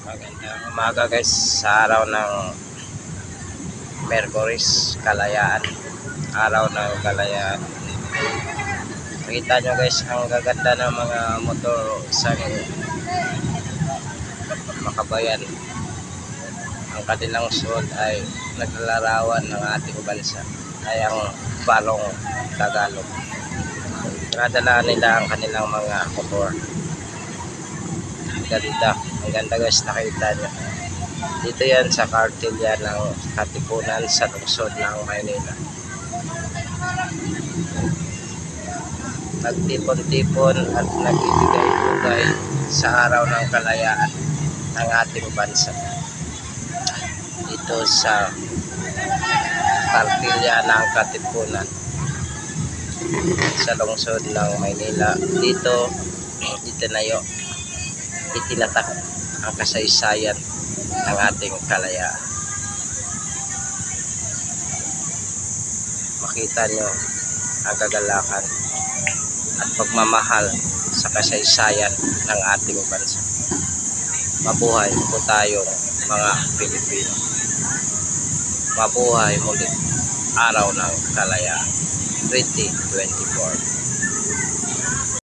Magandang umaga guys sa araw ng Merkuris, Kalayaan. Araw ng Kalayaan. Nakita nyo guys ang gaganda ng mga motor sa makabayan. Ang kanilang suot ay naglalarawan ng ating bansa ay ang balong Tagalog. Pinadala nila ang kanilang mga motor. Ang ganda guys, nakita nyo. Dito yan sa kartilya ng Katipunan sa lungsod ng Maynila. Nagtipon-tipon at nagbibigay-bugay sa araw ng kalayaan ng ating bansa. Dito sa kartilya ng Katipunan sa lungsod ng Maynila. Dito itinayo, itinatak ang kasaysayan ng ating kalayaan. Makita nyo ang kagalakan at pagmamahal sa kasaysayan ng ating bansa. Mabuhay po tayong mga Pilipino. Mabuhay muli araw ng kalayaan 2024.